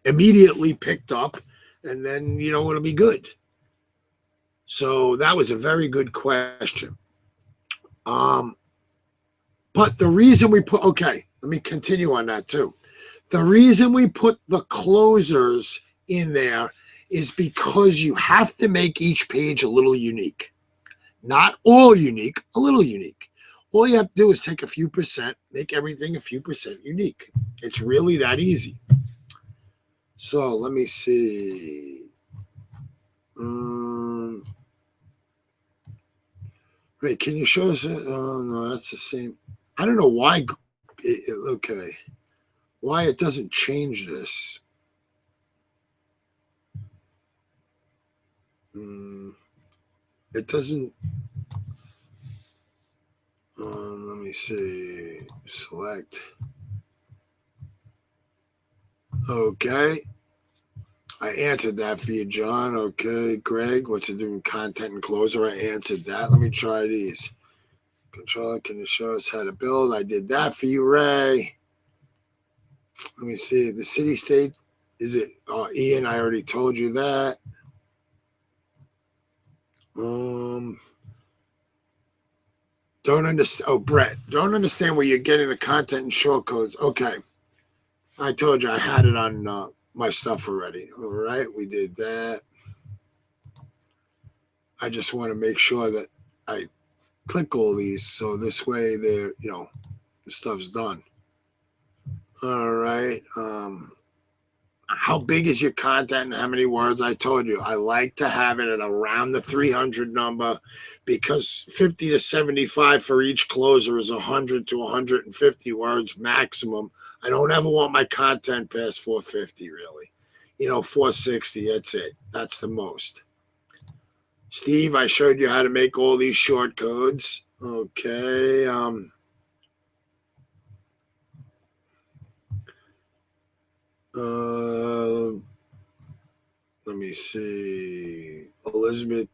immediately picked up, and then, it'll be good. So that was a very good question. But the reason okay, let me continue on that too. The reason we put the closers in there is because you have to make each page a little unique. Not all unique, a little unique. All you have to do is take a few percent, make everything a few percent unique. It's really that easy. So let me see. Wait, can you show us? Oh, no, that's the same. I don't know why. Okay. Why it doesn't change this. It doesn't. Let me see. Select. Okay. I answered that for you, John. Okay. Greg, what's it doing? Content and closer. I answered that. Let me try these. Controller, can you show us how to build? I did that for you, Ray. Let me see. The city state, is it? Ian, I already told you that. Don't understand. Oh, Brett, don't understand where you're getting the content and shortcodes. Okay. I told you I had it on my stuff already. All right. We did that. I just want to make sure that I click all these so this way they're, the stuff's done. All right. How big is your content and how many words? I told you I like to have it at around the 300 number, because 50 to 75 for each closer is 100 to 150 words maximum. I don't ever want my content past 450, really. 460, that's it. That's the most. Steve, I showed you how to make all these short codes. Okay. Let me see. Elizabeth,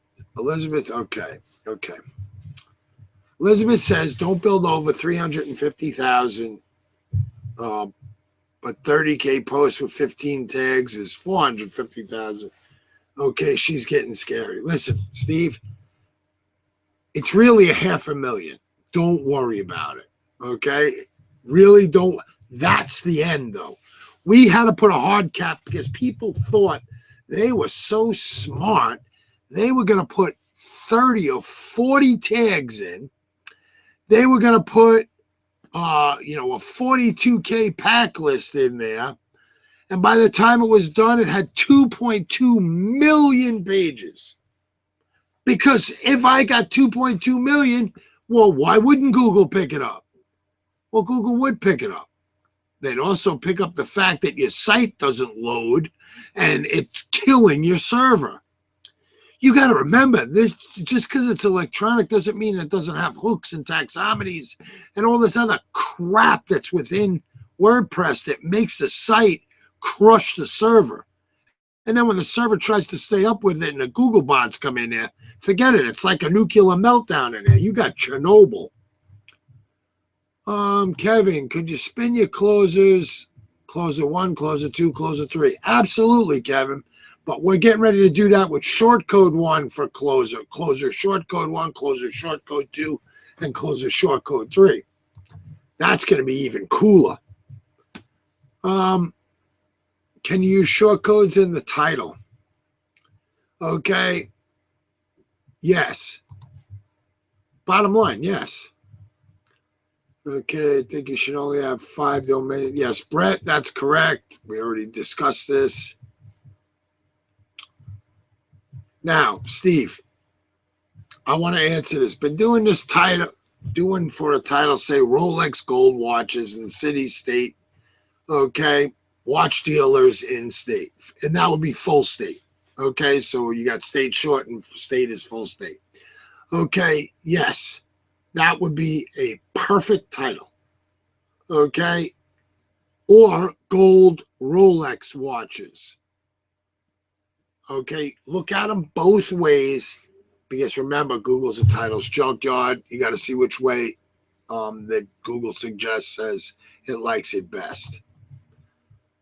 okay. Elizabeth says, don't build over 350,000, but 30K posts with 15 tags is 450,000. Okay, she's getting scary. Listen, Steve, it's really 500,000. Don't worry about it, okay? Really don't. That's the end, though. We had to put a hard cap because people thought they were so smart. They were going to put 30 or 40 tags in. They were going to put, a 42K pack list in there. And by the time it was done, it had 2.2 million pages. Because if I got 2.2 million, well, why wouldn't Google pick it up? Well, Google would pick it up. They'd also pick up the fact that your site doesn't load and it's killing your server. You got to remember, this just because it's electronic doesn't mean it doesn't have hooks and taxonomies and all this other crap that's within WordPress that makes the site crush the server. And then when the server tries to stay up with it and the Google bots come in there, forget it. It's like a nuclear meltdown in there. You got Chernobyl. Kevin, could you spin your closers? Closer 1, closer 2, closer 3. Absolutely, Kevin. But we're getting ready to do that with short code 1 for closer. Closer short code 1, closer short code 2, and closer short code 3. That's going to be even cooler. Can you use short codes in the title? Okay. Yes. Bottom line, yes. Okay, I think you should only have 5 domains. Yes, Brett, that's correct. We already discussed this. Now, Steve, I want to answer this. Been doing this title, for a title, say Rolex gold watches in city, state, okay, watch dealers in state. And that would be full state. Okay, so you got state short and state is full state. Okay, yes. That would be a perfect title, okay? Or gold Rolex watches, okay? Look at them both ways. Because remember, Google's a titles junkyard. You got to see which way that Google suggests says it likes it best.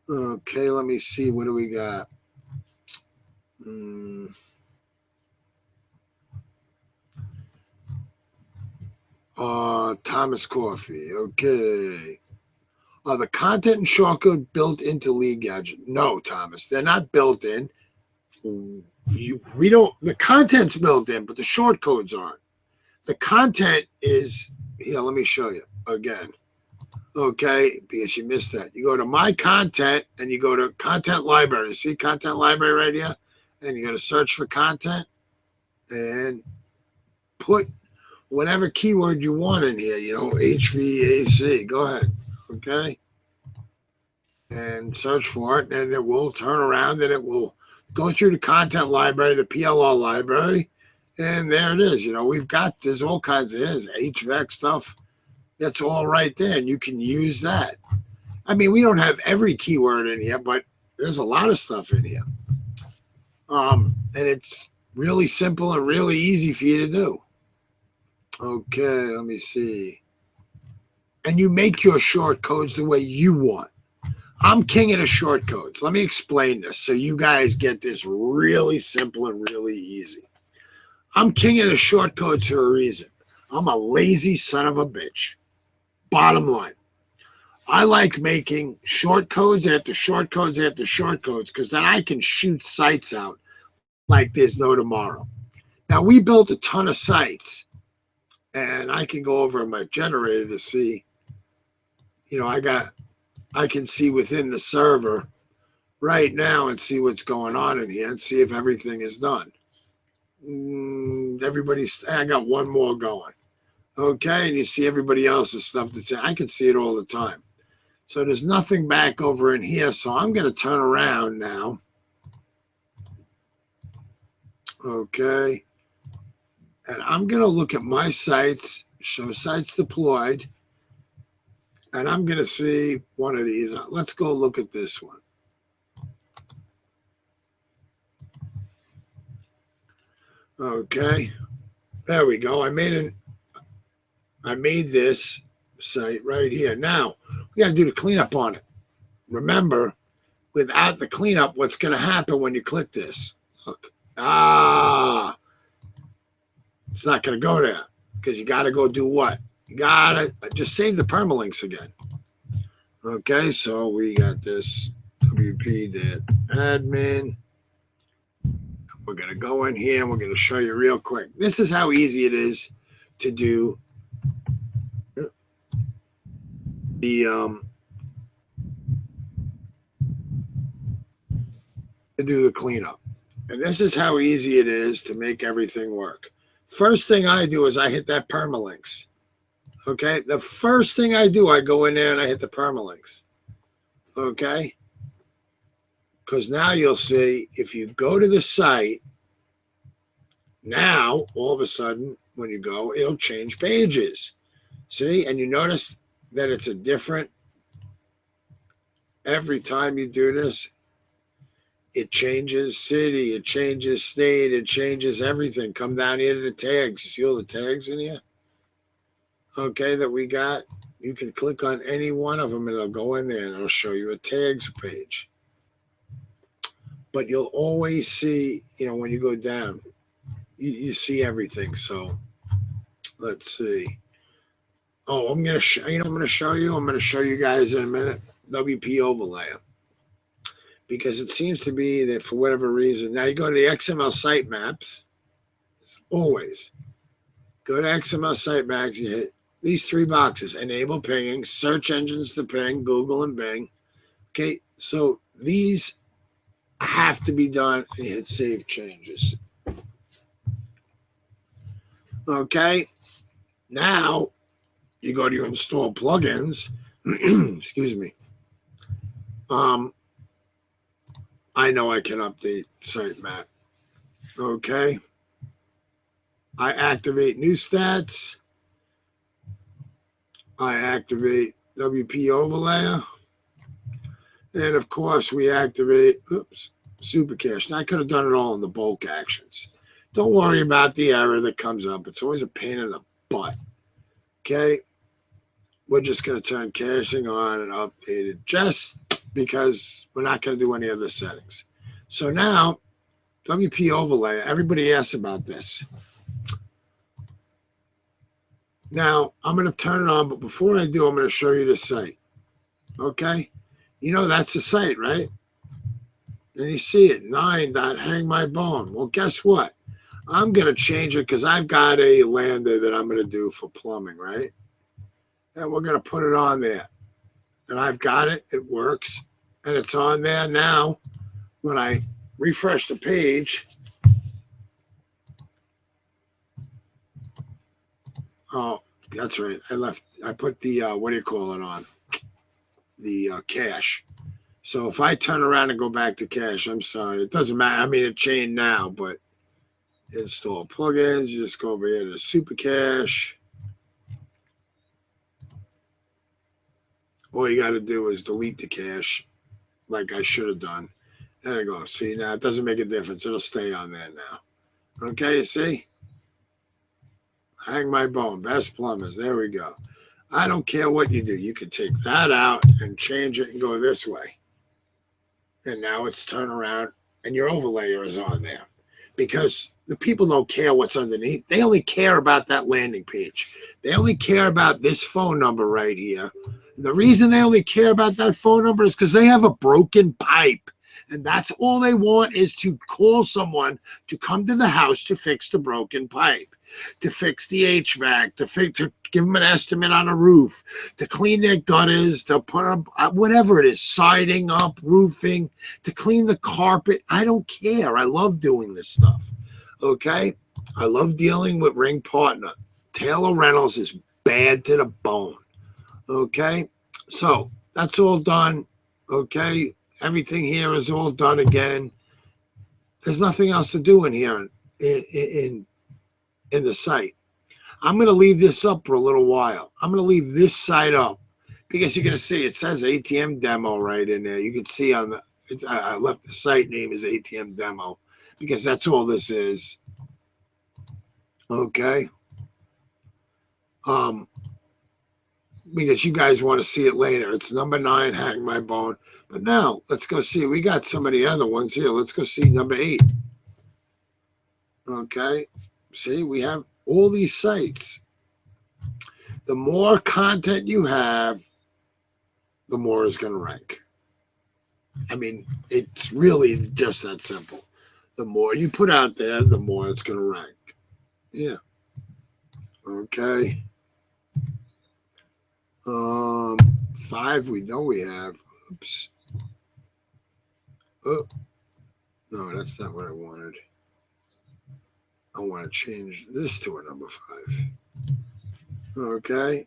Okay, let me see. What do we got? Thomas Coffee. Okay. Are the content and shortcode built into Lead Gadget? No, Thomas, they're not built in. We don't. The content's built in, but the shortcodes aren't. The content is here. Let me show you again. Okay, because you missed that. You go to My Content and you go to Content Library. You see Content Library right here, and you're going to search for content and put whatever keyword you want in here. You know, HVAC. Go ahead. Okay, and search for it, and it will turn around and it will go through the content library, the PLR library, and there it is. You know, there's all kinds of HVAC stuff. That's all right there, and you can use that. I mean, we don't have every keyword in here, but there's a lot of stuff in here. And it's really simple and really easy for you to do. Okay, let me see. And you make your short codes the way you want. I'm king of the short codes. Let me explain this so you guys get this really simple and really easy. I'm king of the short codes for a reason. I'm a lazy son of a bitch. Bottom line. I like making short codes after short codes after short codes because then I can shoot sites out like there's no tomorrow. Now, we built a ton of sites, and I can go over my generator to see. You know, I can see within the server right now and see what's going on in here and see if everything is done. I got one more going. Okay, and you see everybody else's stuff that's in. I can see it all the time. So there's nothing back over in here. So I'm going to turn around now. Okay. And I'm going to look at my sites, show sites deployed. And I'm going to see one of these. Let's go look at this one. Okay. There we go. I made this site right here. Now, we got to do the cleanup on it. Remember, without the cleanup, what's going to happen when you click this? Look. It's not going to go there because you got to go do what? You got to just save the permalinks again. Okay, so we got this wp.admin. We're going to go in here and we're going to show you real quick. This is how easy it is to do the cleanup. And this is how easy it is to make everything work. First thing I do is I hit that permalinks. Okay, the first thing I do, I go in there and I hit the permalinks. Okay, because now you'll see if you go to the site, now all of a sudden when you go, it'll change pages. See, and you notice that it's a different, every time you do this, it changes city, it changes state, it changes everything. Come down here to the tags. You see all the tags in here? Okay, that we got. You can click on any one of them and it'll go in there and it'll show you a tags page. But you'll always see, you know, when you go down, you see everything. So let's see. Oh, I'm going to show you. I'm going to show you guys in a minute. WP overlayer. Because it seems to be that for whatever reason, now you go to the XML sitemaps. It's always go to XML sitemaps. You hit these three boxes: enable pinging, search engines to ping, Google and Bing. Okay, so these have to be done, and you hit save changes. Okay, now you go to your install plugins. Excuse me. I know I can update sitemap. Okay. I activate new stats. I activate WP overlayer. And of course we activate, super cache. Now I could have done it all in the bulk actions. Don't worry about the error that comes up. It's always a pain in the butt. Okay? We're just going to turn caching on and update it just because we're not going to do any other settings. So now, WP overlay, everybody asks about this. Now, I'm going to turn it on, but before I do, I'm going to show you the site. Okay? You know that's the site, right? And you see it, 9.hangmybone. Well, guess what? I'm going to change it because I've got a lander that I'm going to do for plumbing, right? And we're going to put it on there. And I've got it. It works. And it's on there now. When I refresh the page, oh, that's right. I put the, what do you call it on? The cache. So if I turn around and go back to cache, I'm sorry. It doesn't matter. I mean, it changed now, but install plugins. You just go over here to super cache. All you got to do is delete the cache like I should have done. There you go. See, now it doesn't make a difference. It'll stay on there now. Okay, you see? Hang my bone. Best plumbers. There we go. I don't care what you do. You can take that out and change it and go this way. And now it's turned around and your overlayer is on there. Because the people don't care what's underneath. They only care about that landing page. They only care about this phone number right here. And the reason they only care about that phone number is because they have a broken pipe. And that's all they want is to call someone to come to the house to fix the broken pipe, to fix the HVAC, to give them an estimate on a roof, to clean their gutters, to put up whatever it is, siding up, roofing, to clean the carpet. I don't care. I love doing this stuff. Okay? I love dealing with Ring Partner. Taylor Reynolds is bad to the bone. Okay? So that's all done. Okay? Everything here is all done again. There's nothing else to do in here in the site. I'm going to leave this up for a little while. I'm going to leave this site up because you're going to see it says ATM demo right in there. You can see on the, I left the site name as ATM demo because that's all this is. Okay. Because you guys want to see it later. It's number 9, Hang My Bone. But now, let's go see. We got some of the other ones here. Let's go see number 8. Okay. See, we have all these sites. The more content you have, the more is going to rank. I mean, it's really just that simple. The more you put out there, the more it's going to rank. Yeah. Okay. 5 we know we have. Oops. Oh, no, that's not what I wanted. I want to change this to a number 5. Okay.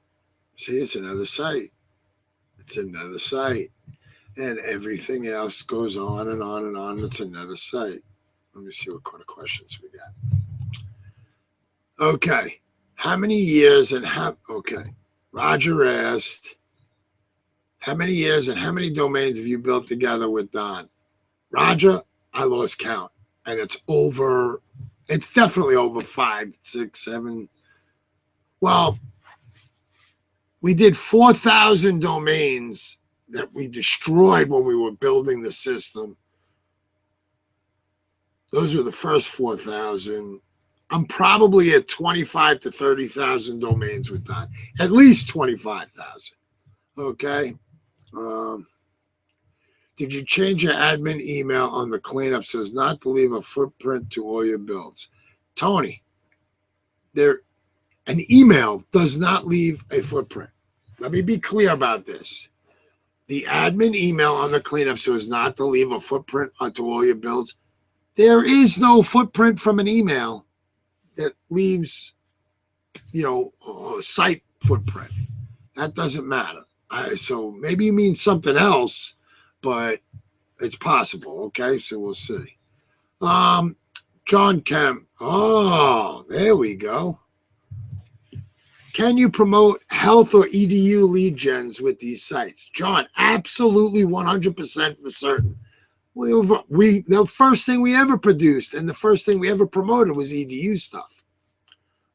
See, it's another site. It's another site. And everything else goes on and on and on. It's another site. Let me see what kind of questions we got. Okay. How many years and how, okay. Roger asked, how many years and how many domains have you built together with Don? Roger, I lost count. And it's over, it's definitely over 5, 6, 7. Well, we did 4,000 domains that we destroyed when we were building the system. Those were the first 4,000. I'm probably at 25 to 30,000 domains with that. At least 25,000. Okay. Did you change your admin email on the cleanup so as not to leave a footprint to all your builds? Tony, an email does not leave a footprint. Let me be clear about this. The admin email on the cleanup so as not to leave a footprint onto all your builds. There is no footprint from an email that leaves, a site footprint. That doesn't matter. So maybe you mean something else, but it's possible. Okay, so we'll see. John Kemp. Oh, there we go. Can you promote health or EDU lead gens with these sites? John, absolutely 100% for certain. The first thing we ever produced and the first thing we ever promoted was EDU stuff.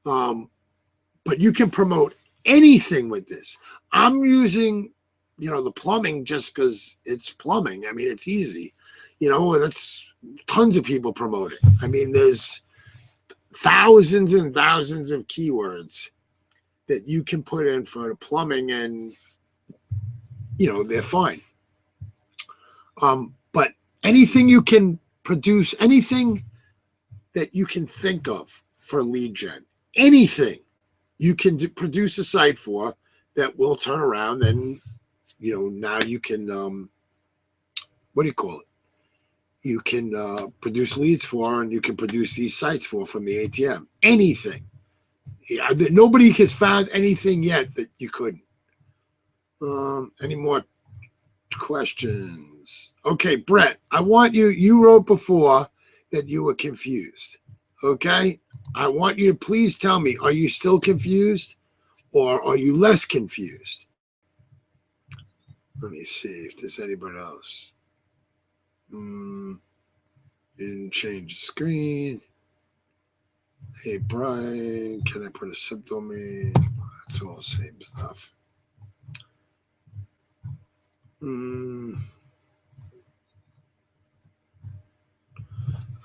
But you can promote anything with this. I'm using, the plumbing just because it's plumbing. I mean, it's easy. That's tons of people promote it. I mean, there's thousands and thousands of keywords that you can put in for the plumbing, and they're fine. But anything you can produce, anything that you can think of for lead gen, anything you can produce a site for that will turn around, and now you can what do you call it? You can produce leads for, and you can produce these sites for from the ATM. Anything. Nobody has found anything yet that you couldn't. Any more questions? Okay, Brett, I want you wrote before that you were confused. Okay? I want you to please tell me, are you still confused or are you less confused? Let me see if there's anybody else. Didn't change the screen. Hey, Brian, can I put a subdomain? It's all the same stuff.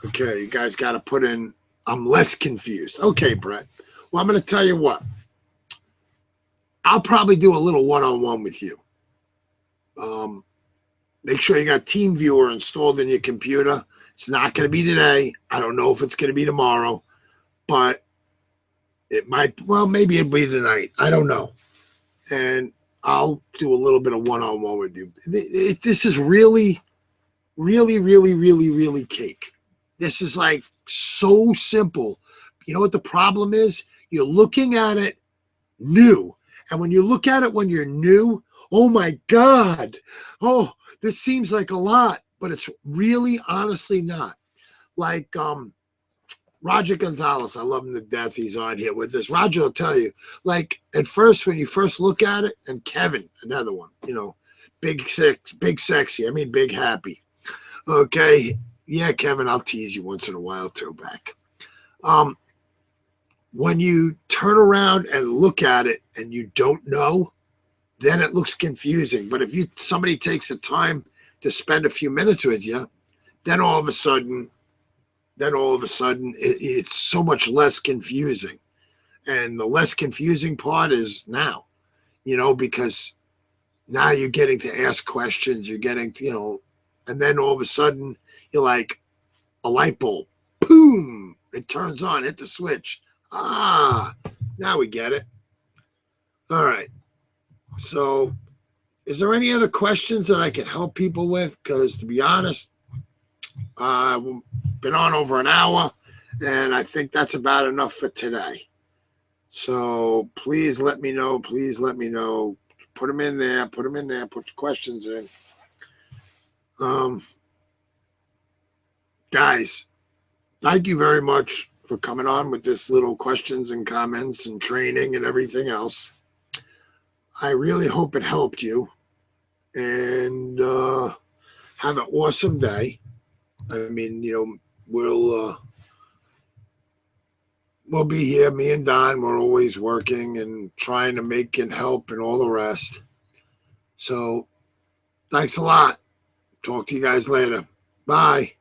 Okay, you guys got to put in, I'm less confused. Okay, Brett. Well, I'm going to tell you what. I'll probably do a little one-on-one with you. Make sure you got TeamViewer installed in your computer. It's not going to be today. I don't know if it's going to be tomorrow, but it might, maybe it'll be tonight. I don't know. And I'll do a little bit of one-on-one with you. This is really, really, really, really, really cake. This is like so simple. You know what the problem is? You're looking at it new. And when you look at it when you're new, oh my God. Oh, this seems like a lot, but it's really honestly not. Like Roger Gonzalez, I love him to death. He's on here with us. Roger will tell you, like at first, when you first look at it, and Kevin, another one, big sexy. I mean, big happy. Okay. Yeah, Kevin, I'll tease you once in a while too back. When you turn around and look at it and you don't know, then it looks confusing. But if somebody takes the time to spend a few minutes with you, then all of a sudden it's so much less confusing. And the less confusing part is now, because now you're getting to ask questions, you're getting to, and then all of a sudden you're like a light bulb, boom, it turns on, hit the switch. Now we get it. All right. So is there any other questions that I can help people with? Because to be honest, I've been on over an hour, and I think that's about enough for today. So please let me know. Please let me know. Put them in there. Put the questions in. Guys, thank you very much for coming on with this little questions and comments and training and everything else. I really hope it helped you, and have an awesome day. I mean, we'll be here. Me and Don, we're always working and trying to make and help and all the rest. So thanks a lot. Talk to you guys later. Bye.